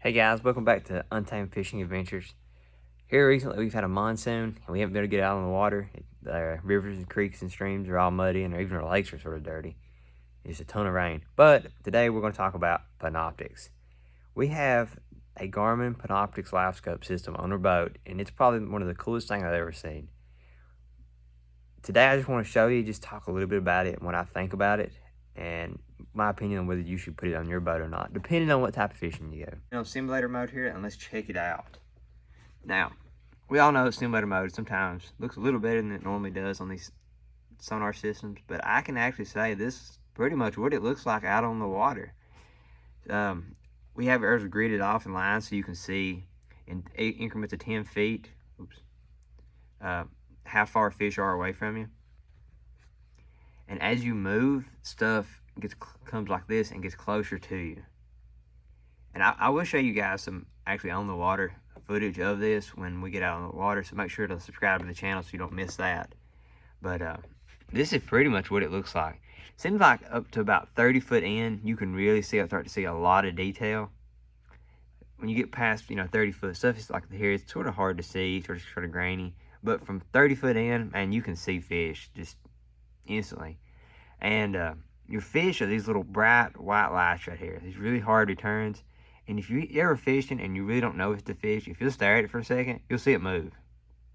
Hey guys, welcome back to Untamed Fishing Adventures. Here recently we've had a monsoon and we haven't been able to get out on the water. The rivers and creeks and streams are all muddy and even our lakes are sort of dirty. There's a ton of rain. But today we're going to talk about Panoptix. We have a Garmin Panoptix Livescope system on our boat and it's probably one of the coolest things I've ever seen. Today I just want to show you, just talk a little bit about it and what I think about it, and my opinion on whether you should put it on your boat or not, depending on what type of fishing you go. Simulator mode here, and let's check it out. Now, we all know simulator mode sometimes looks a little better than it normally does on these sonar systems, but I can actually say this is pretty much what it looks like out on the water. We have ours gridded off in line so you can see in increments of 10 feet. How far fish are away from you. And as you move, stuff comes like this and gets closer to you. And I will show you guys some actually on the water footage of this when we get out on the water, so make sure to subscribe to the channel so you don't miss that. But this is pretty much what it looks like. Seems like up to about 30 foot in, you can really start to see a lot of detail. When you get past 30 foot stuff, it's like here, it's sort of hard to see, sort of grainy. But from 30 foot in, man, you can see fish just instantly. And your fish are these little bright white lights right here, these really hard returns. And if you're ever fishing and you really don't know it's the fish, if you'll stare at it for a second, you'll see it move.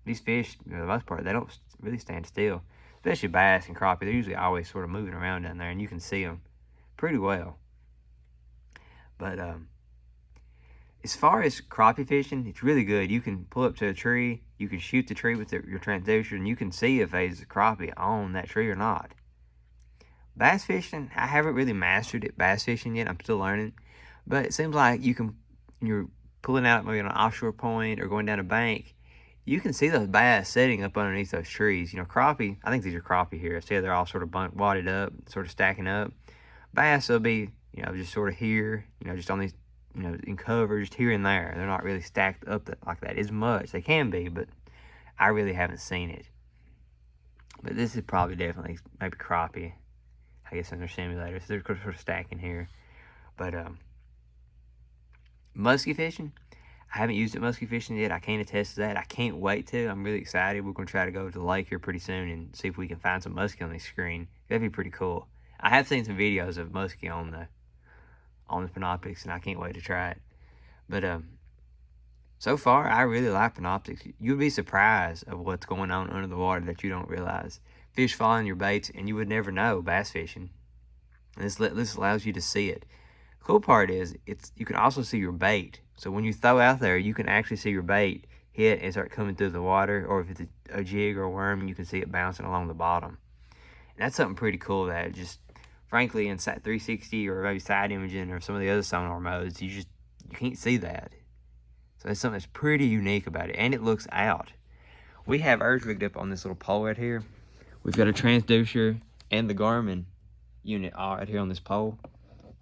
These fish, for the most part, they don't really stand still, especially bass and crappie. They're usually always sort of moving around down there, and you can see them pretty well. But as far as crappie fishing, it's really good. You can pull up to a tree, you can shoot the tree with your transducer, and you can see if there's a crappie on that tree or not. Bass fishing, I haven't really mastered it bass fishing yet. I'm still learning. But it seems like you can, when you're pulling out maybe on an offshore point or going down a bank, you can see those bass sitting up underneath those trees. Crappie, I think these are crappie here. See, they're all sort of wadded up, sort of stacking up. Bass will be, just sort of here, just on these, in cover, just here and there. They're not really stacked up like that as much. They can be, but I really haven't seen it. But this is probably definitely maybe crappie, I guess, in their simulator. So they're sort of stacking here. But musky fishing, I haven't used it musky fishing yet. I can't attest to that. I can't wait to. I'm really excited. We're going to try to go to the lake here pretty soon and see if we can find some muskie on this screen. That'd be pretty cool. I have seen some videos of muskie on the Panoptix, and I can't wait to try it. But so far, I really like Panoptix. You'll be surprised of what's going on under the water that you don't realize. Fish following your baits, and you would never know bass fishing. And this allows you to see it. The cool part is you can also see your bait. So when you throw out there, you can actually see your bait hit and start coming through the water, or if it's a jig or a worm, you can see it bouncing along the bottom. And that's something pretty cool that just, frankly, in 360 or maybe side imaging or some of the other sonar modes, you can't see that. So that's something that's pretty unique about it, and it looks out. We have ours rigged up on this little pole right here. We've got a transducer and the Garmin unit all right here on this pole.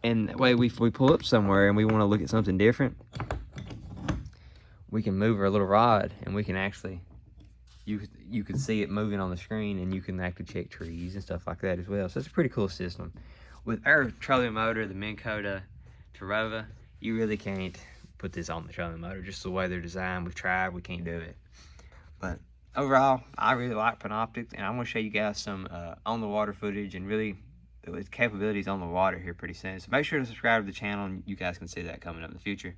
And that way, if we pull up somewhere and we want to look at something different, we can move our little rod and we can actually, you can see it moving on the screen, and you can actually check trees and stuff like that as well. So it's a pretty cool system. With our trolling motor, the Minn Kota Tarova, you really can't put this on the trolling motor. Just the way they're designed, we've tried, we can't do it. But overall, I really like Panoptix, and I'm going to show you guys some on the water footage and really its capabilities on the water here pretty soon. So make sure to subscribe to the channel, and you guys can see that coming up in the future.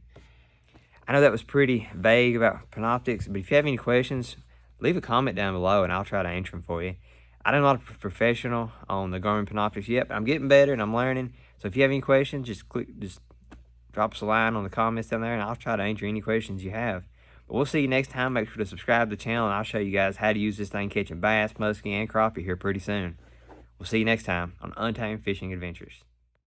I know that was pretty vague about Panoptix, but if you have any questions, leave a comment down below and I'll try to answer them for you. I'm not a professional on the Garmin Panoptix yet, but I'm getting better and I'm learning. So if you have any questions, just drop us a line on the comments down there and I'll try to answer any questions you have. But we'll see you next time. Make sure to subscribe to the channel, and I'll show you guys how to use this thing catching bass, muskie, and crappie here pretty soon. We'll see you next time on Untamed Fishing Adventures.